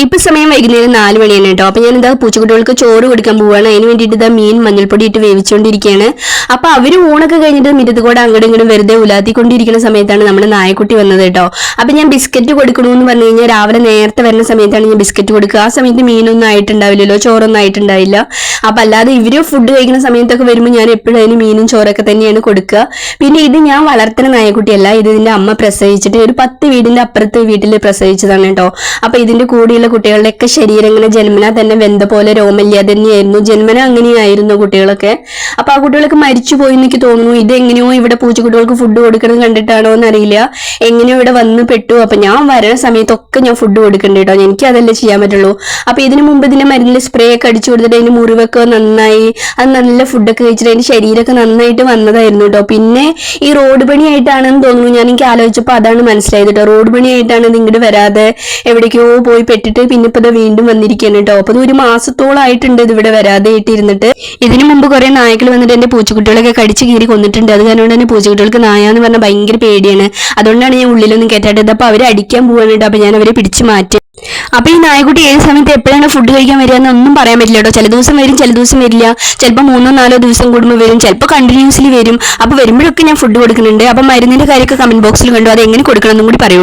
ഇപ്പൊ സമയം വൈകുന്നേരം 4 മണിയാണ് കേട്ടോ. അപ്പൊ ഞാൻ ഇതാ പൂച്ചക്കുട്ടികൾക്ക് ചോറ് കൊടുക്കാൻ പോവാണ്. അതിന് വേണ്ടിയിട്ട് ഇതാ മീൻ മഞ്ഞൾപ്പൊടി ഇട്ട് വേവിച്ചുകൊണ്ടിരിക്കുകയാണ്. അപ്പൊ അവര് ഊണൊക്കെ കഴിഞ്ഞിട്ട് മിറ്റത്ത് കൂടെ അങ്ങോട്ടും ഇങ്ങോട്ടും വെറുതെ ഉലാത്തിക്കൊണ്ടിരിക്കുന്ന സമയത്താണ് നമ്മുടെ നായക്കുട്ടി വന്നത് കേട്ടോ. അപ്പൊ ഞാൻ ബിസ്ക്കറ്റ് കൊടുക്കണമെന്ന് പറഞ്ഞു കഴിഞ്ഞാൽ രാവിലെ നേരത്തെ വരുന്ന സമയത്താണ് ഞാൻ ബിസ്ക്കറ്റ് കൊടുക്കുക. ആ സമയത്ത് മീനൊന്നും ആയിട്ടുണ്ടാവില്ലല്ലോ, ചോറൊന്നും ആയിട്ടുണ്ടാവില്ല. അപ്പൊ അല്ലാതെ ഇവര് ഫുഡ് കഴിക്കുന്ന സമയത്തൊക്കെ വരുമ്പോൾ ഞാൻ എപ്പോഴും അതിന് മീനും ചോറൊക്കെ തന്നെയാണ് കൊടുക്കുക. പിന്നെ ഇത് ഞാൻ വളർത്തുന്ന നായക്കുട്ടിയല്ല, ഇത് ഇതിന്റെ അമ്മ പ്രസവിച്ചിട്ട് ഒരു 10 വീടിന്റെ അപ്പുറത്തെ വീട്ടിൽ പ്രസവിച്ചതാണ് കേട്ടോ. അപ്പൊ ഇതിന്റെ കൂടെയുള്ള കുട്ടികളുടെയൊക്കെ ശരീരം ഇങ്ങനെ ജന്മന തന്നെ വെന്ത പോലെ രോമല്യ തന്നെയായിരുന്നു. ജന്മന അങ്ങനെയായിരുന്നു കുട്ടികളൊക്കെ. അപ്പൊ ആ കുട്ടികളൊക്കെ മരിച്ചു പോയി എനിക്ക് തോന്നുന്നു. ഇതെങ്ങനെയോ ഇവിടെ പൂച്ചക്കുട്ടികൾക്ക് ഫുഡ് കൊടുക്കുന്നത് കണ്ടിട്ടാണോ എന്നറിയില്ല, എങ്ങനെയോ ഇവിടെ വന്ന് പെട്ടു. അപ്പൊ ഞാൻ വരുന്ന സമയത്തൊക്കെ ഞാൻ ഫുഡ് കൊടുക്കണ്ട കേട്ടോ, എനിക്ക് അതല്ലേ ചെയ്യാൻ പറ്റുള്ളൂ. അപ്പൊ ഇതിനു മുമ്പ് ഇതിന്റെ മരുന്നിന്റെ സ്പ്രേ ഒക്കെ അടിച്ചു കൊടുത്തിട്ട് അതിന്റെ മുറിവൊക്കെ നന്നായി, അത് നല്ല ഫുഡൊക്കെ കഴിച്ചിട്ട് അതിന്റെ ശരീരമൊക്കെ നന്നായിട്ട് വന്നതായിരുന്നു കേട്ടോ. പിന്നെ ഈ റോഡ് പണിയായിട്ടാണെന്ന് തോന്നുന്നു, ഞാൻ എനിക്ക് ആലോചിച്ചപ്പോൾ അതാണ് മനസ്സിലായത് കേട്ടോ. റോഡ് പണിയായിട്ടാണ് ഇത് ഇങ്ങോട്ട് വരാതെ എവിടേക്കോ പോയി പെട്ടിട്ട് പിന്നെ ഇപ്പൊ വീണ്ടും വന്നിരിക്കുകയാണ് കേട്ടോ. അപ്പൊ 1 മാസത്തോളായിട്ടുണ്ട് ഇത് ഇവിടെ വരാതെ ഇട്ടിരുന്നിട്ട്. ഇതിനു മുമ്പ് കുറെ നായ്ക്കൾ വന്നിട്ട് എന്റെ പൂച്ചക്കുട്ടികളൊക്കെ കടിച്ചു കീറി കൊന്നിട്ടുണ്ട്. അത് കാരണം തന്നെ പൂച്ചക്കുട്ടികൾക്ക് നായ എന്ന് പറഞ്ഞാൽ ഭയങ്കര പേടിയാണ്. അതുകൊണ്ടാണ് ഞാൻ ഉള്ളിലൊന്നും കയറ്റാട്ടത്. അപ്പൊ അവരെ അടിക്കാൻ പോവാണ് കേട്ടോ. അപ്പൊ ഞാൻ അവരെ പിടിച്ചു മാറ്റി. അപ്പൊ ഈ നായക്കുട്ടി ഏത് സമയത്ത് എപ്പോഴാണ് ഫുഡ് കഴിക്കാൻ വരിക എന്നൊന്നും പറയാൻ പറ്റില്ല കേട്ടോ. ചില ദിവസം വരും, ചില ദിവസം വരില്ല. ചിലപ്പോൾ 3-4 ദിവസം കൂടുമ്പോൾ വരും, ചിലപ്പോൾ കണ്ടിന്യൂസ്ലി വരും. അപ്പൊ വരുമ്പോഴൊക്കെ ഞാൻ ഫുഡ് കൊടുക്കുന്നുണ്ട്. അപ്പൊ മരുന്നിന്റെ കാര്യമൊക്കെ കമന്റ് ബോക്സിൽ കണ്ടു, അത് എങ്ങനെ കൊടുക്കണം എന്നും കൂടി പറയൂ.